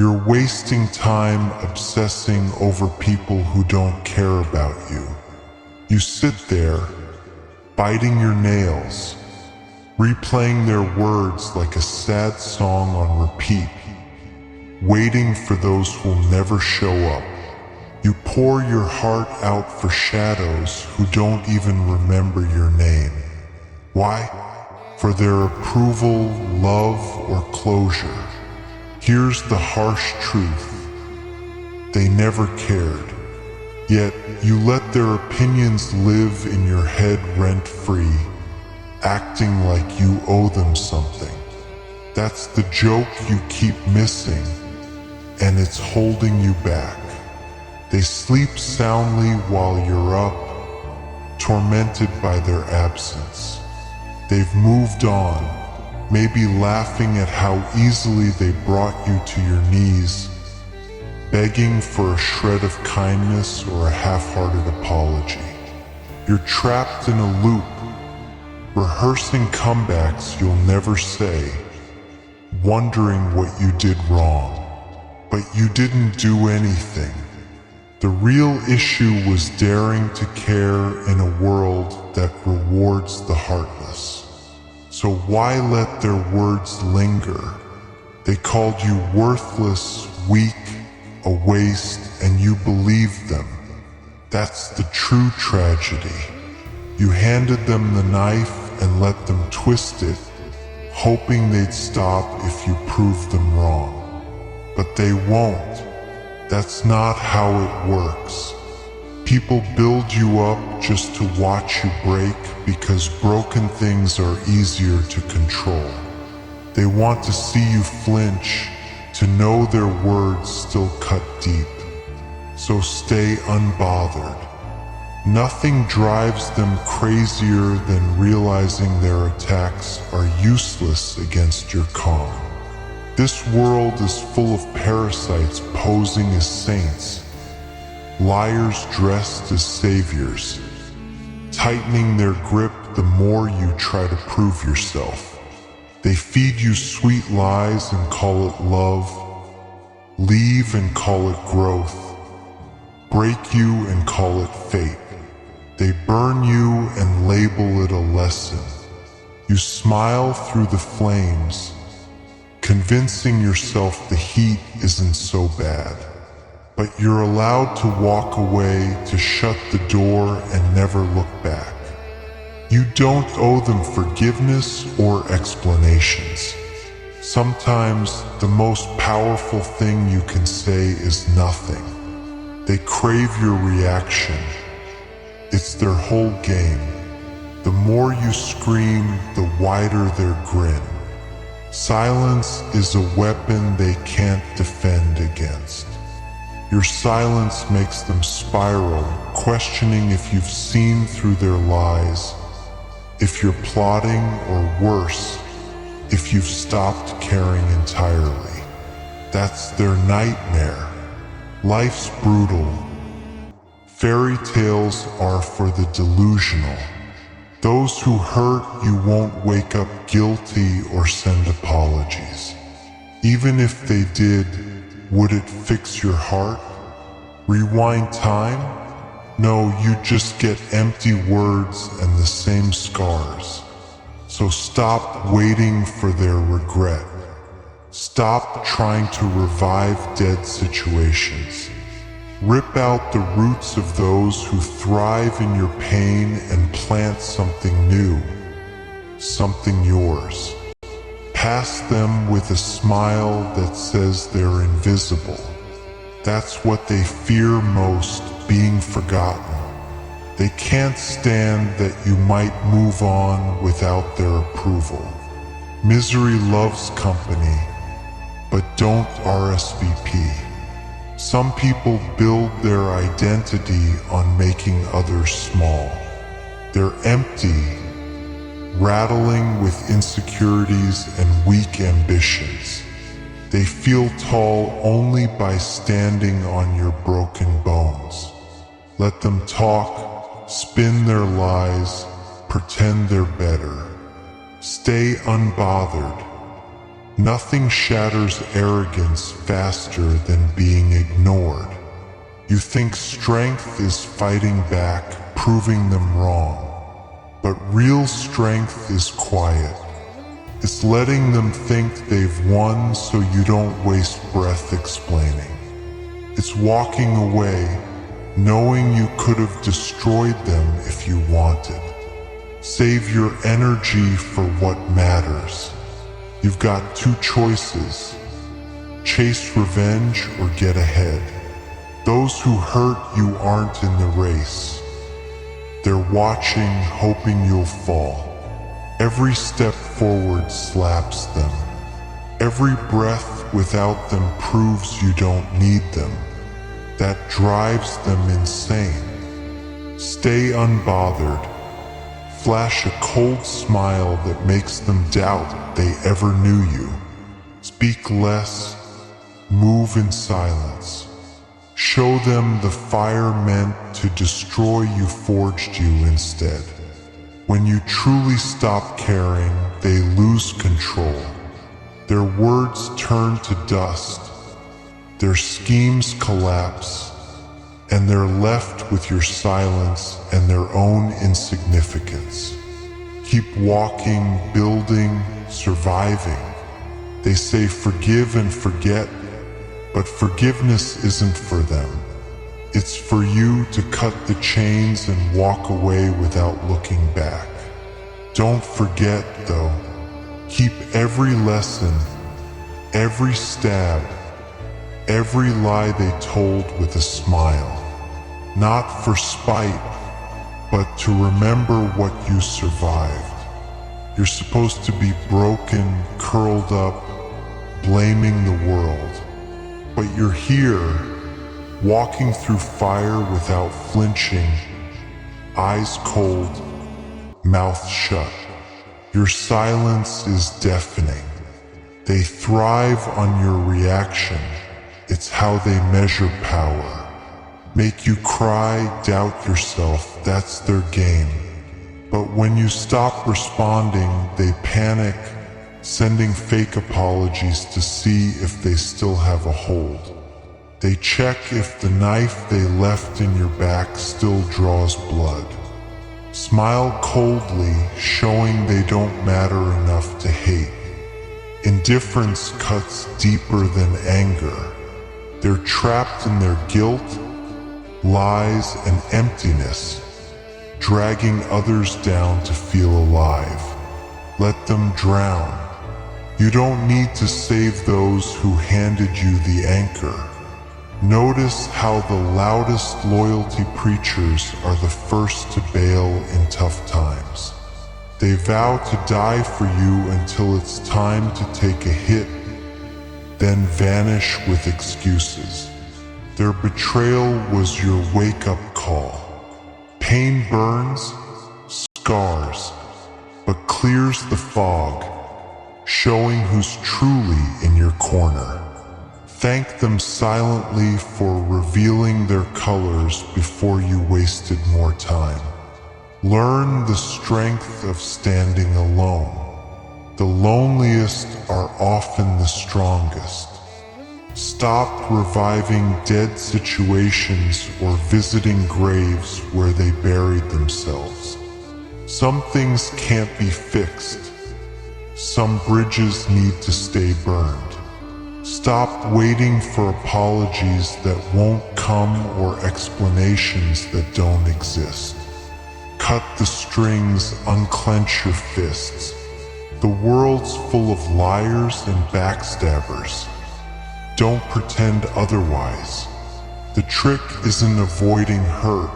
You're wasting time obsessing over people who don't care about you. You sit there, biting your nails, replaying their words like a sad song on repeat, waiting for those who'll never show up. You pour your heart out for shadows who don't even remember your name. Why? For their approval, love, or closure. Here's the harsh truth. They never cared. Yet you let their opinions live in your head rent-free, acting like you owe them something. That's the joke you keep missing, and it's holding you back. They sleep soundly while you're up, tormented by their absence. They've moved on, maybe laughing at how easily they brought you to your knees, begging for a shred of kindness or a half-hearted apology. You're trapped in a loop, rehearsing comebacks you'll never say, wondering what you did wrong. But you didn't do anything. The real issue was daring to care in a world that rewards the heartless. So why let their words linger? They called you worthless, weak, a waste, and you believed them. That's the true tragedy. You handed them the knife and let them twist it, hoping they'd stop if you proved them wrong. But they won't. That's not how it works. People build you up just to watch you break because broken things are easier to control. They want to see you flinch, to know their words still cut deep. So stay unbothered. Nothing drives them crazier than realizing their attacks are useless against your calm. This world is full of parasites posing as saints, liars dressed as saviors, tightening their grip the more you try to prove yourself. They feed you sweet lies and call it love, leave and call it growth, break you and call it fate. They burn you and label it a lesson. You smile through the flames, convincing yourself the heat isn't so bad. But you're allowed to walk away, to shut the door and never look back. You don't owe them forgiveness or explanations. Sometimes the most powerful thing you can say is nothing. They crave your reaction. It's their whole game. The more you scream, the wider their grin. Silence is a weapon they can't defend against. Your silence makes them spiral, questioning if you've seen through their lies, if you're plotting, or worse, if you've stopped caring entirely. That's their nightmare. Life's brutal. Fairy tales are for the delusional. Those who hurt you won't wake up guilty or send apologies. Even if they did, would it fix your heart? Rewind time? No, you just get empty words and the same scars. So stop waiting for their regret. Stop trying to revive dead situations. Rip out the roots of those who thrive in your pain and plant something new, something yours. Pass them with a smile that says they're invisible. That's what they fear most, being forgotten. They can't stand that you might move on without their approval. Misery loves company, but don't RSVP. Some people build their identity on making others small. They're empty, rattling with insecurities and weak ambitions. They feel tall only by standing on your broken bones. Let them talk, spin their lies, pretend they're better. Stay unbothered. Nothing shatters arrogance faster than being ignored. You think strength is fighting back, proving them wrong. But real strength is quiet. It's letting them think they've won so you don't waste breath explaining. It's walking away, knowing you could have destroyed them if you wanted. Save your energy for what matters. You've got two choices: chase revenge or get ahead. Those who hurt you aren't in the race. They're watching, hoping you'll fall. Every step forward slaps them. Every breath without them proves you don't need them. That drives them insane. Stay unbothered. Flash a cold smile that makes them doubt they ever knew you. Speak less, move in silence. Show them the fire meant to destroy you forged you instead. When you truly stop caring, they lose control. Their words turn to dust. Their schemes collapse, and they're left with your silence and their own insignificance. Keep walking, building, surviving. They say forgive and forget, but forgiveness isn't for them. It's for you to cut the chains and walk away without looking back. Don't forget, though. Keep every lesson, every stab, every lie they told with a smile. Not for spite, but to remember what you survived. You're supposed to be broken, curled up, blaming the world. But you're here, walking through fire without flinching, eyes cold, mouth shut. Your silence is deafening. They thrive on your reaction. It's how they measure power. Make you cry, doubt yourself, that's their game. But when you stop responding, they panic, sending fake apologies to see if they still have a hold. They check if the knife they left in your back still draws blood. Smile coldly, showing they don't matter enough to hate. Indifference cuts deeper than anger. They're trapped in their guilt, lies, and emptiness, dragging others down to feel alive. Let them drown. You don't need to save those who handed you the anchor. Notice how the loudest loyalty preachers are the first to bail in tough times. They vow to die for you until it's time to take a hit, then vanish with excuses. Their betrayal was your wake-up call. Pain burns, scars, but clears the fog, showing who's truly in your corner. Thank them silently for revealing their colors before you wasted more time. Learn the strength of standing alone. The loneliest are often the strongest. Stop reviving dead situations or visiting graves where they buried themselves. Some things can't be fixed. Some bridges need to stay burned. Stop waiting for apologies that won't come or explanations that don't exist. Cut the strings, unclench your fists. The world's full of liars and backstabbers. Don't pretend otherwise. The trick isn't avoiding hurt.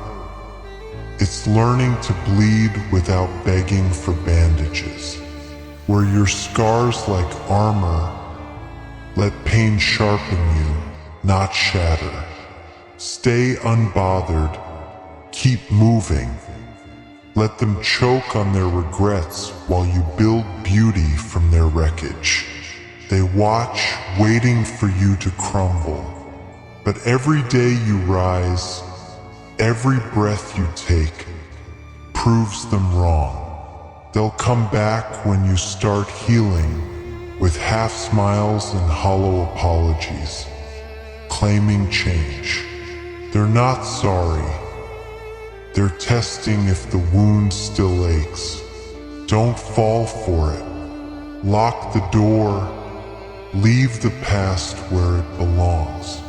It's learning to bleed without begging for bandages. Wear your scars like armor. Let pain sharpen you, not shatter. Stay unbothered. Keep moving. Let them choke on their regrets while you build beauty from their wreckage. They watch, waiting for you to crumble. But every day you rise, every breath you take, proves them wrong. They'll come back when you start healing, with half smiles and hollow apologies, claiming change. They're not sorry. They're testing if the wound still aches. Don't fall for it. Lock the door. Leave the past where it belongs.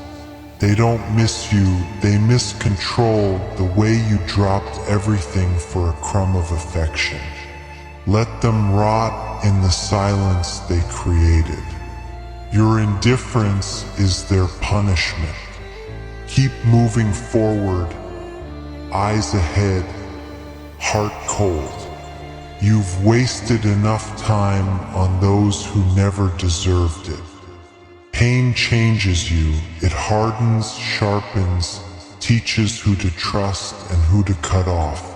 They don't miss you, they miss control, the way you dropped everything for a crumb of affection. Let them rot in the silence they created. Your indifference is their punishment. Keep moving forward, eyes ahead, heart cold. You've wasted enough time on those who never deserved it. Pain changes you, it hardens, sharpens, teaches who to trust and who to cut off.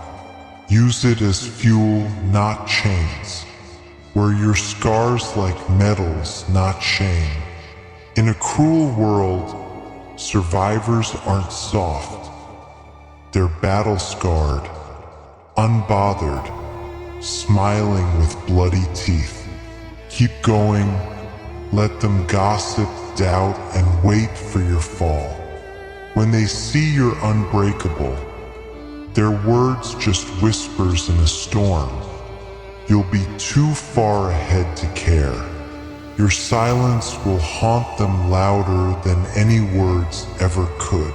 Use it as fuel, not chains. Wear your scars like medals, not shame. In a cruel world, survivors aren't soft. They're battle-scarred, unbothered, smiling with bloody teeth. Keep going. Let them gossip, doubt, and wait for your fall. When they see you're unbreakable, their words just whispers in a storm. You'll be too far ahead to care. Your silence will haunt them louder than any words ever could.